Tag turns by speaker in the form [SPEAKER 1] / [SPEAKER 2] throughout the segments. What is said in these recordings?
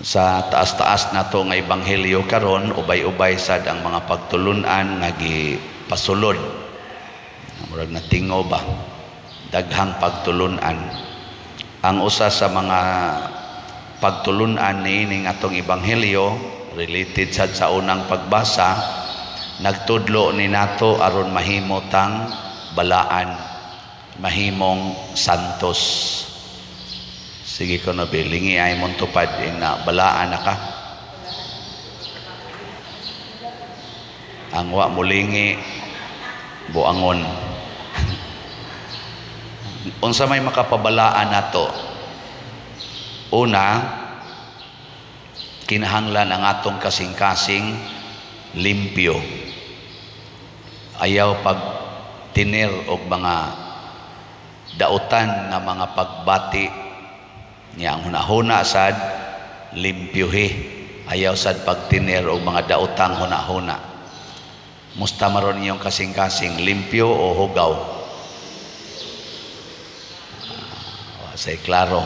[SPEAKER 1] sa taas-taas nato nga ebanghelyo karon, ubay-ubay sad ang mga pagtulunan nga gipasulod. Murag natingo ba, daghang pagtulunan. Ang usa sa mga pagtulunan niining atong ebanghelyo related sad sa unang pagbasa, nagtudlo ni nato aron mahimo tang balaan, mahimong santos. Sige ko na bilingi ay mong tupad na balaan na ka. Ang wa mulingi buangon. Unsa may makapabalaan nato? Una, kinahanglan ang atong kasing-kasing limpyo. Ayaw pag tinir og mga dautan nga mga pagbati niya. Ang hunahuna sad limpyuhi, ayaw sad pagtinir og mga daotang hunahuna. Musta maron iyong kasing-kasing, limpyo o hugaw? Say klaro.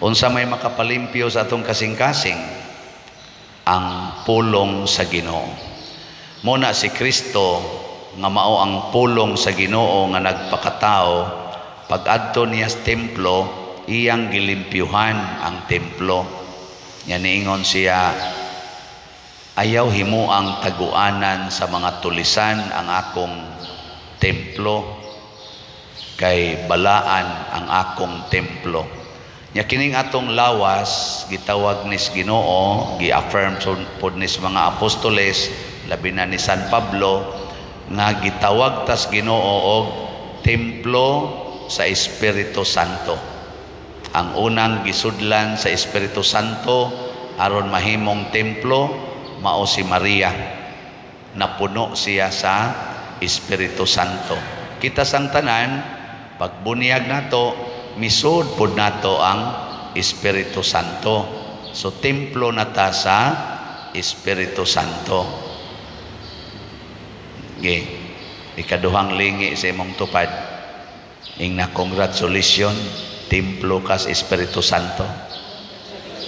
[SPEAKER 1] Unsa may makapalimpyo sa atong kasing-kasing? Ang pulong sa Ginoo. Muna si Kristo nga mao ang pulong sa Ginoo nga nagpakatao, pag-adto niya sa templo, iyang gilimpyuhan ang templo. Yan niingon siya, ayaw himo ang taguanan sa mga tulisan ang akong templo, kay balaan ang akong templo. Nya kining atong lawas gitawag nis Ginoo, gi-affirm pod nis mga apostoles, labi na ni San Pablo, nga gitawag tas Ginoo og templo sa Espiritu Santo. Ang unang gisudlan sa Espiritu Santo aron mahimong templo mao si Maria. Napuno siya sa Espiritu Santo. Kita sang tanan pagbunyag nato, misud pod nato ang Espiritu Santo. So templo na ta sa Espiritu Santo. Okay. Ikaduhang lingi sa imong tupad, ing na congratulations, templo kas Espiritu Santo.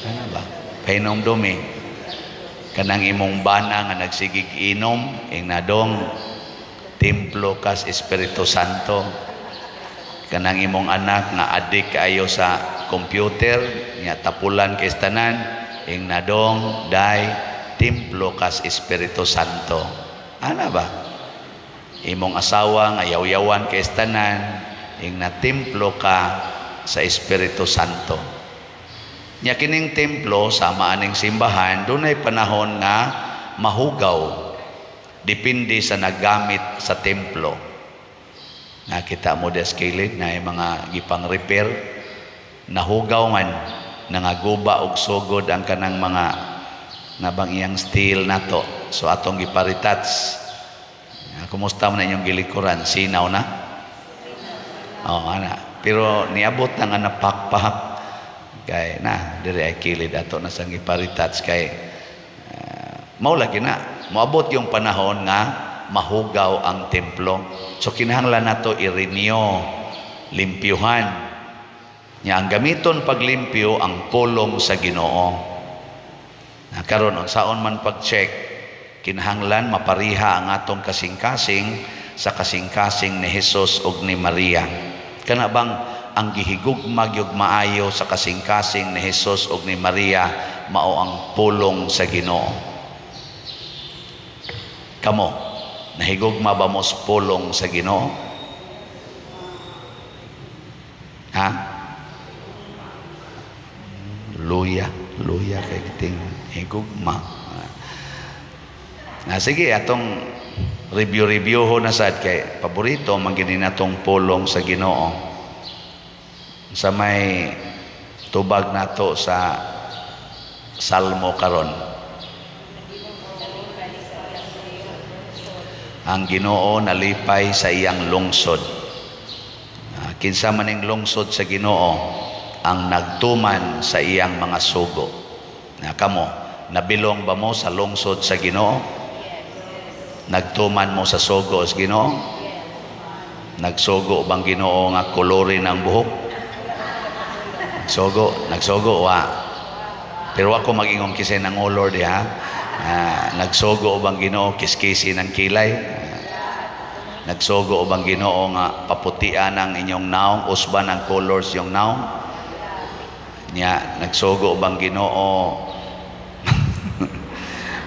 [SPEAKER 1] Ano ba? Painom dumi. Kanang imong bana nga nagsigig inom, ing nadong templo kas Espiritu Santo. Kanang imong anak nga adik kaayo sa computer, nya tapulan kay tanan, ing nadong dai templo kas Espiritu Santo. Ana ba? Imong asawa nga yaw-yawan kay tanan, ing na templo ka sa Espiritu Santo. Nya kining templo sama aning simbahan, dunay panahon nga mahugaw, depende sa nagamit sa templo. Nakita mo des kilid na mga gipang repair, nahugaw man, nangaguba og sugod ang kanang mga nabang iyang steel nato. So atong giparitats. Kumusta mo na inyong gilikuran? Sinaw na? Oo, ana. Pero niabot na nga napakpahak. Kay na, diri ay kilid ato na sang giparitats. Kay mao lagi na. Moabot yung panahon nga mahugaw ang templo. So kinahanglan nato i-renew, limpyuhan. Nya ang gamiton paglimpyo ang pulong sa Ginoo. Karon unsaon man pag-check, kinahanglan mapariha ang atong kasing-kasing sa kasing-kasing ni Hesus ug ni Maria. Kana bang ang gihigugma gyud maayo sa kasing-kasing ni Hesus ug ni Maria mao ang pulong sa Ginoo? Kamo, nahigugma ba mo sa pulong sa Ginoo? Ha? Luya kay kiting higugma. Sige, atong review ho na sad kay paborito mangini natong pulong sa Ginoo. Sa may tubag nato sa Salmo karon. Ang Ginoo nalipay sa iyang lungsod. Kinsa maning lungsod sa Ginoo ang nagtuman sa iyang mga sugo. Kamo, nabilong ba mo sa lungsod sa Ginoo? Nagtuman mo sa sugo sa Ginoo? Nagsugo bang Ginoo nga kolorin ang buhok? Nagsugo wa. Pero ako mag-ingon kisay ng Lord ha. Nagsugo ubang Ginoo kiskisi ng kilay. Nagsugo ubang Ginoo nga paputian ang inyong naong, usban ang colors yung naong. Nya nagsugo ubang Ginoo.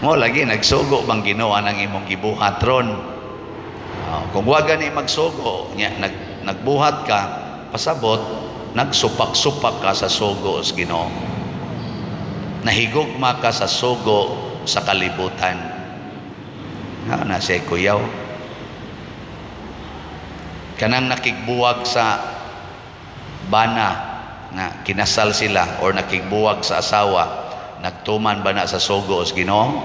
[SPEAKER 1] Mo lagi nagsugo ubang Ginoo ang imong gibuhat ron. Kung wa gani magsugo, nya nagbuhat ka, pasabot nagsupak-supak ka sa sugo sa Ginoo. Nahigugma ka sa sugo sa kalibutan. Na siya kuyaw. Kanang nakigbuwag sa bana na kinasal sila or nakigbuwag sa asawa, nagtuman ba na sa sugo sa Ginoo?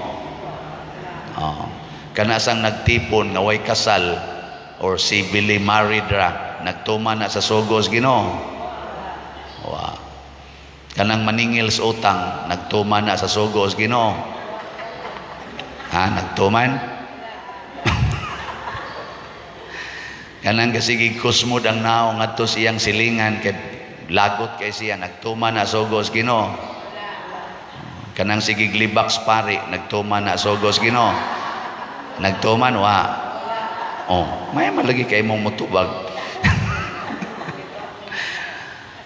[SPEAKER 1] Kanasang nagtipon nga way kasal or civilly married ra, nagtuman na sa sugo sa Ginoo? Kanang maningil sa utang, nagtuman na sa sugo sa Ginoo? Nagtuman? Kanang kasigig kusmod ang naong ngadto siyang silingan kay lagot kay siya, nagtuman na sugo sa Ginoo? Kanang sigig libaks pari, nagtuman na sugo sa Ginoo? Nagtuman wa? May malagi kay mong mutubag.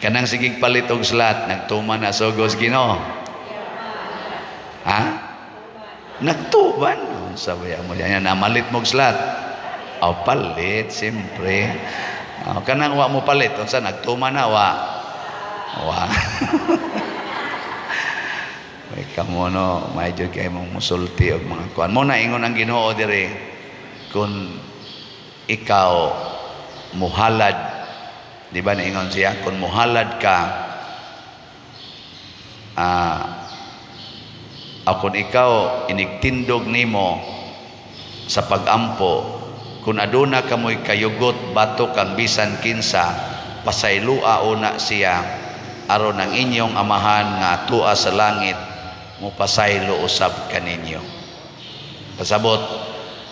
[SPEAKER 1] Kanang sigig palit og slat, nagtuman na sugo sa Ginoo? Nagtuban? Sabi mo diyan namalit mo og slat. Palit, siyempre. Kanang wa mo palit, unsa nagtuman na wa? Ay kamo no, may jud kay mong musulti og mga kuan. Mo na ingon ang Ginoo dire, kung ikaw muhalad, di ba naingon siya, kung muhalad ka, kung ikaw inigtindog nimo sa pagampo, kung aduna kamoy kayugot bato kang bisan kinsa, pasaylua una siya aron ang inyong amahan nga tua sa langit mo pasaylo usab kaninyo. Pasabot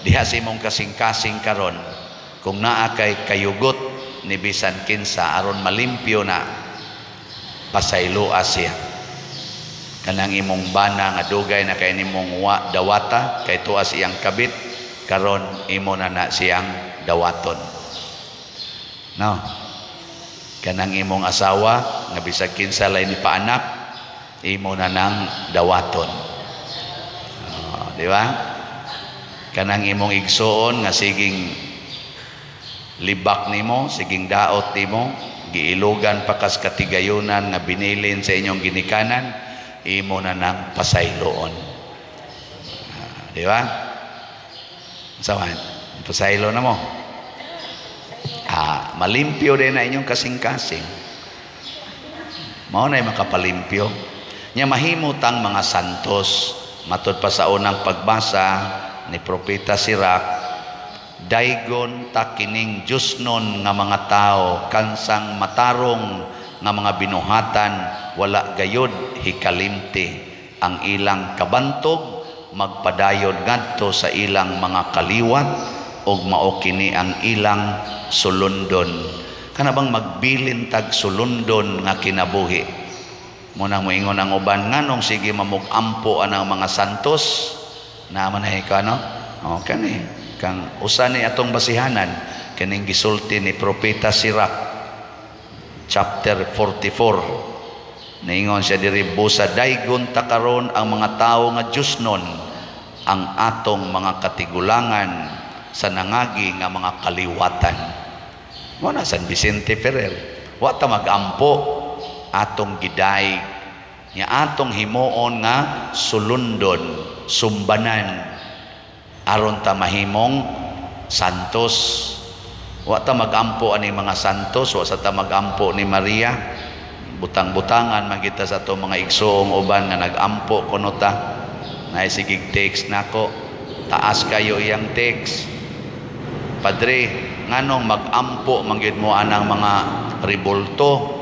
[SPEAKER 1] diha sa imong kasing-kasing karon, kung naa kay kayugot ni bisan kinsa aron malimpyo na, pasaylua siya. Kanang imong bana nga dugay na kay nimong dawata kay tua siyang kabit, karon imo na siyang dawaton. No. Kanang imong asawa nga bisag kinsa lay ni paanak, imo na nang dawaton. Di ba? Kanang imong igsoon nga siging libak nimo, siging daot nimo, giilugan pa kas katigayunan nga binilin sa inyong ginikanan, imo na nang pasayloon. Di ba? Sawan, pasaylo na mo. Malimpyo din na inyong kasing-kasing. Mao na makapalimpyo. Nya mahimutang mga santos, matud pa sa unang pagbasa ni Propeta Sirach, daygon takining Diosnon nga mga tao, kansang matarong nga mga binuhatan, wala gayod hikalimti ang ilang kabantog, magpadayon ngadto sa ilang mga kaliwat ug mao kini ang ilang sulundon. Kana bang magbilin tag sulundon nga kinabuhi? Muna mo ingon ang uban nganong sige mamugampo anang mga santos naman ay kano? Kani kang usa ni atong basihanan kining gisulti ni Propeta Sirach chapter 44. Naingon siya diri, busa daygon ta karon ang mga tawo nga Diosnon ang atong mga katigulangan sa nangagi nga mga kaliwatan. Mo na San Vicente Ferrer, wa ta magampo atong giday nya atong himuon nga sulundon, sumbanan aron ta mahimong santos. Wa ta magampo ani mga santos, wa sa ta magampo ni Maria. Butang-butangan magita sa to mga igsoong uban nga nagampo kuno ta. Naisigig text nako, taas kayo iyang text. Padre, nganong magampo manggid mo anang mga ribulto?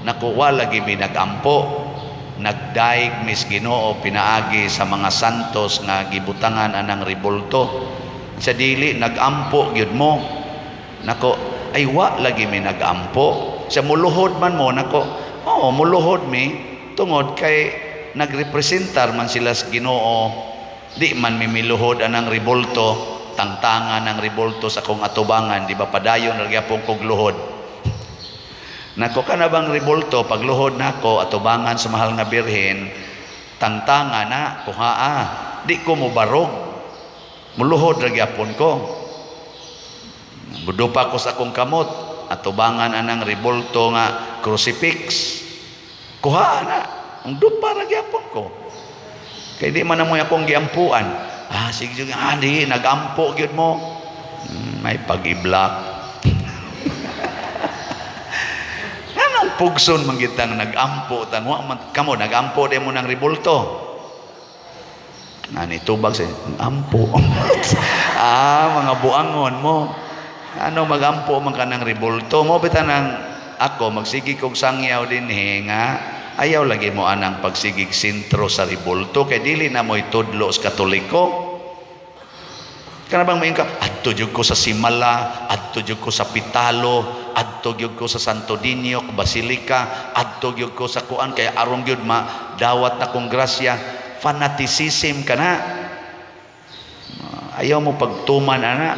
[SPEAKER 1] Nako wala gid mi nagampo. Nagdaig mis Ginoo pinaagi sa mga santos nga gibutangan anang ribulto. Sa dili nagampo gyud mo. Nako ay wa lagi mi nagampo. Sa muluhod man mo nako, muluhod mi tungod kay nagrepresentar man sila sa Ginoo, di man mimiluhod anang ribulto, tangtangan ng ribulto sa kong atubangan, di ba padayon nagyapon kog luhod. Nako ka na bang ribulto, pagluhod nako atubangan sa mahal nga birhen, tangtangan na kuhaa, di ko mo barog, muluhod nagyapon ko. Budupa ko sa akong kamot, atubangan anang ribulto nga crucifix, kuhaa na, ang dupa nagyapon ko. Kaya di man na mo akong giampuan. Sige, di, nagampo gyud mo. May pag-iblak. Anong pugson man kitang nagampo? Kamo, nagampo din mo ng ribulto. Tubag siya, ampo. Mga buangon mo. Ano magampo man ka ng ribulto mo? Bitan ng ako, magsigi kong sangyaw din nga. Ayaw lagi mo anang pagsigig sentro sa ribulto kay dili na mo itudlo sa Katoliko. Kana bang mayon ka adto jud ko sa Simala, adto jud ko sa Pitalo, adto jud ko sa Santo Niño Basilica, adto jud ko sa kuan kay aron jud ma dawat na kong grasya. Fanaticism kana. Ayaw mo pagtuman ana.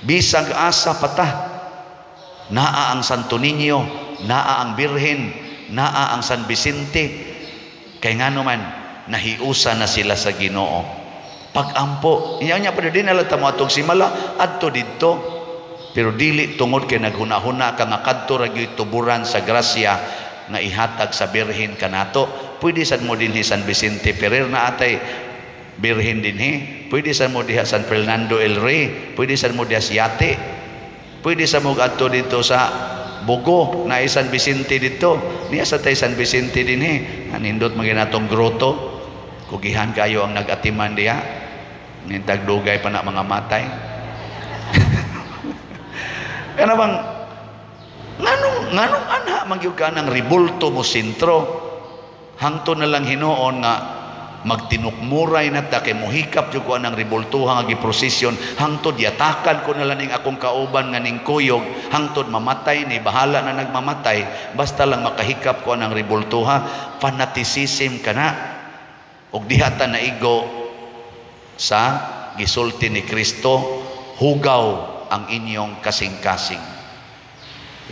[SPEAKER 1] Bisag asa patah. Naa ang Santo Niño, naa ang Birhen, naa ang San Vicente, kay nga naman nahiusa na sila sa Ginoo. Pag-ampo iyaw niya pa din alata mo atong Simala adto didto, pero dili tungod kay naghuna-huna ka nga kadto ra gyud tuburan sa grasya nga ihatag sa birhen kanato. Pwede sad mo dinhi San Vicente Ferrer na atay birhen dinhi, pwede sad mo diha San Fernando el Rey, pwede sad mo diha Siate, pwede sa mo adto dito sa Bogo na San Vicente dito. Niya sa tay San Vicente din anindot maginatong groto. Kugihan kayo ang nagatiman diya. Nintag dugay pa na mga matay. Kana bang nganong anha magyug ka ng ribulto mo sentro. Hangto na lang hinuon nga magtinukmuray na ta kay mohikap jud ko anang ribultuha nga giprosesyon hangtod yatakan ko na lang ning akong kauban nga ning kuyog hangtod mamatay ni bahala na nagmamatay basta lang makahikap ko anang ribultuha. Fanaticism kana og diha ta naigo sa gisulti ni Kristo, hugaw ang inyong kasing-kasing.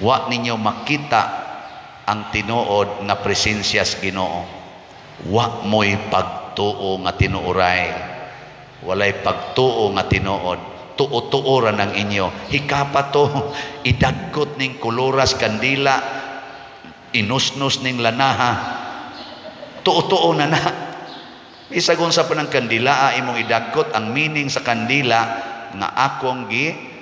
[SPEAKER 1] Wa ninyo makita ang tinuod nga presensya sa Ginoo. Wa mo'y pagtuo nga tinuoray, walay pagtuo nga tinuod, tuo-tuoran ang inyo. Hikapa to, idagkot ning kuluras kandila, inusnos ning lanaha, tuo-tuo na na. Isagon sa panang kandila, imong idagkot ang meaning sa kandila nga akong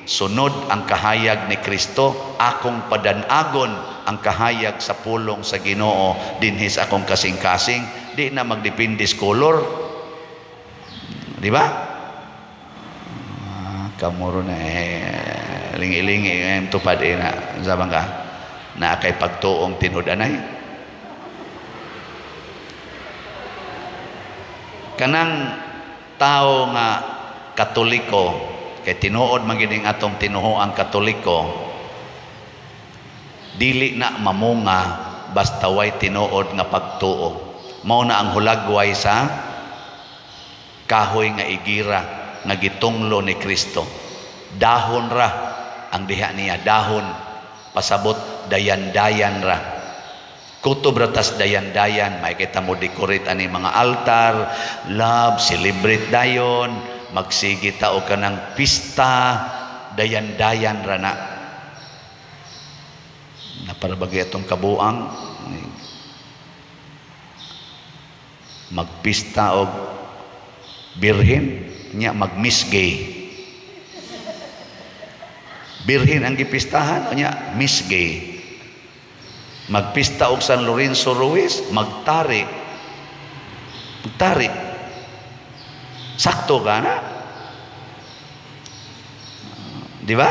[SPEAKER 1] sunod ang kahayag ni Kristo, akong padanagon ang kahayag sa pulong sa Ginoo dinhi sa akong kasing-kasing. Di na magdepende sa color, di ba? Kamuro na lingi-lingi tupad na sabang ka na kay pagtuong tinud-anay. Kanang tao nga Katoliko kay tinuod magining atong tinuho ang Katoliko, dili na mamunga basta way tinuod nga pagtuo. Mao na ang hulagway sa kahoy nga igira nga gitunglo ni Kristo. Dahon ra ang diha niya, dahon pasabot dayan-dayan ra. Kutob ratas dayan-dayan, makikita mo decorate ani mga altar, love, celebrate dayon, magsigi tao ka ng pista, dayan-dayan ra na. Naparabagi atong kabuang, magpista og birhen, nya magmisgay. Birhen ang gipistahan, nya misgay. Magpista og San Lorenzo Ruiz, magtari. Magtari. Sakto ka na. Di ba?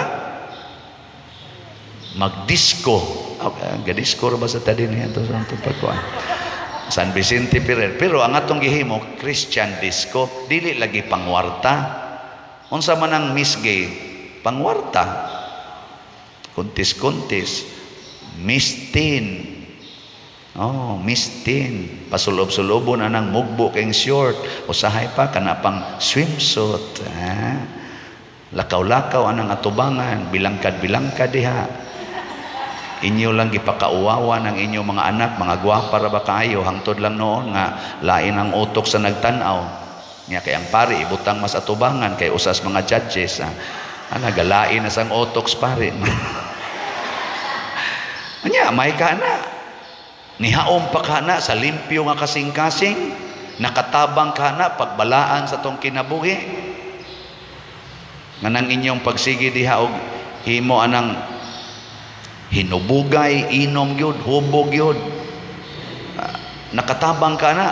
[SPEAKER 1] Magdisco. Gadisco ba sa tadin niya ito sa pagkuhan? San Vicente Ferrer. Pero ang atong gihimo, Christian disco, dili lagi pangwarta. Unsa man ang misgay, pangwarta. Kuntis-kuntis. Mistin. Oh, mistin. Pasulob-sulobon anang mugbo kayong short. Usahay pa kanapang swimsuit. Lakaw-lakaw anang atubangan. Bilangkad-bilangkad diha. Inyo lang gipakauwawa ng inyong mga anak, mga gwapa ra ba kaayo, hangtod lang noon nga lain ang utok sa nagtanaw. Nya kay ang pari ibutang mas atubangan kay usas mga judges. Galain na sang utok pare. Anya may kana. Nihaom pa kana sa limpyo nga kasing-kasing, nakatabang kana pagbalaan sa tong kinabuhi. Nganang inyong pagsigi diha og himo anang hinubugay, inom yun, hubog yun. Nakatabang ka na.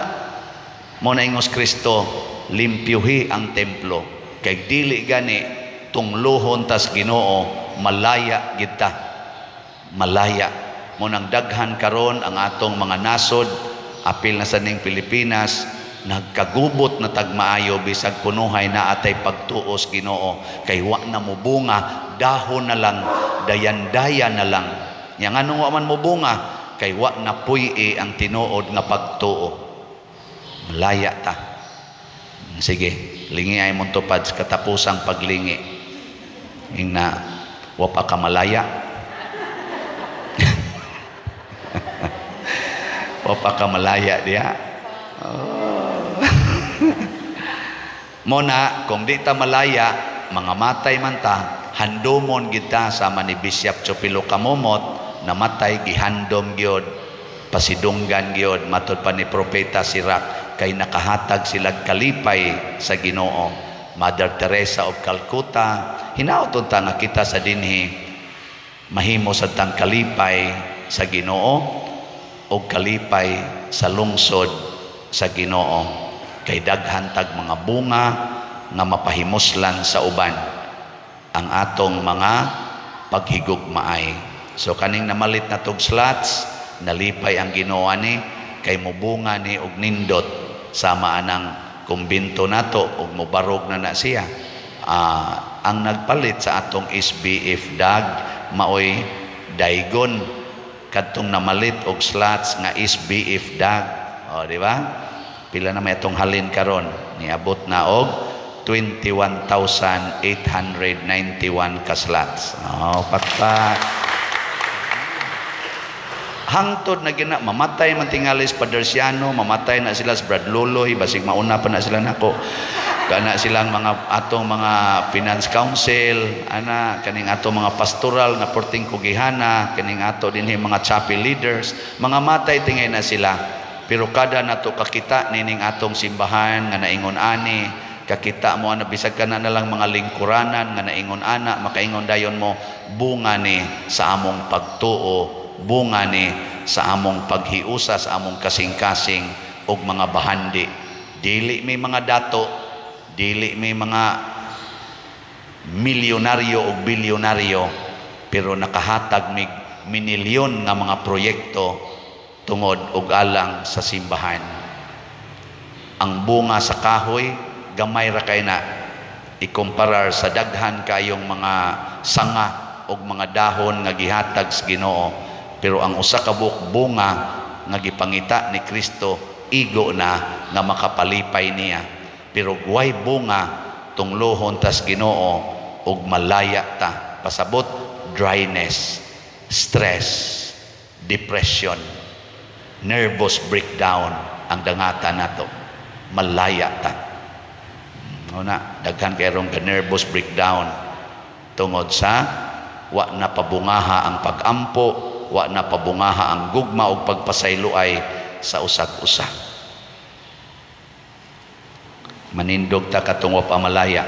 [SPEAKER 1] Mo na ingos Kristo, limpyuhi ang templo. Kay dili gani, tungluhon tas Ginoo, malaya kita. Malaya. Mo nang daghan karon ang atong mga nasod, apil na sa ning Pilipinas, nagkagubot na tagmaayo bisag kunuhay na atay pagtuos Ginoo. Kay wa na mo bunga, dahon na lang, dayan-dayan na lang. Yang anong wa man mo bunga, kay wa na puy ang tinuod nga pagtuo. Malaya ta. Sige, lingi ay mong tupad sa katapusang paglingi. Yung na, wa pa ka malaya. Wa pa ka malaya diya. Muna, kung di ta malaya, mga matay man ta, handumon kita sama ni Bishop Chopilo Kamomot, namatay gihandom gyud, pasidunggan gyud, matod pa ni Propeta Sirach, kay nakahatag sila kalipay sa Ginoo. Mother Teresa of Calcutta, hinaoton ta nga kita sa dinhi, mahimo sa tang kalipay sa Ginoo, o kalipay sa lungsod sa Ginoo. Kay daghan tag mga bunga nga mapahimuslan sa uban ang atong mga paghigugmaay. So kaning namalit na tog slots, nalipay ang Ginoo ni, kay mubunga ni og nindot sama anang kumbinto nato og mobarog na siya. Ang nagpalit sa atong SBF dag maoy daygon kadtong namalit og slots nga SBF dag. O di ba? Pila na may itong halin karon, niabot na og 21,891 ka slots. Patpat. Hangtod na gina, mamatay man tingalis Padersiano, mamatay na sila sa Brad Loloy, basig mauna pa na sila nako. Kana silang mga atong mga finance council, kaning atong mga pastoral na porting kugihana, kaning ato dinhi mga chapel leaders, mga matay tingay na sila. Pero kada nato kakita nining atong simbahan nga naingon ani, kakita mo ana bisag kana na lang mga lingkuranan nga naingon ana, makaingon dayon mo bunga ni sa among pagtuo, bunga ni sa among paghiusa sa among kasing-kasing og mga bahandi. Dili may mga dato, dili may mga milyonaryo o bilyonaryo, pero nakahatag mig minilyon nga mga proyekto tungod og alang sa simbahan. Ang bunga sa kahoy gamay ra kay na ikumparar sa daghan kayong mga sanga og mga dahon nga gihatag sa Ginoo, pero ang usa ka buok bunga nga gipangita ni Kristo igo na nga makapalipay niya. Pero guway bunga tunglohon tas Ginoo og malaya ta. Pasabot dryness, stress, depression, nervous breakdown ang dangata nato. Malaya ta. Una, daghan kay rong nervous breakdown tungod sa wa na pabungaha ang pagampo, wa na pabungaha ang gugma og pagpasayloay sa usag-usa. Manindog ta katong wa pa malaya.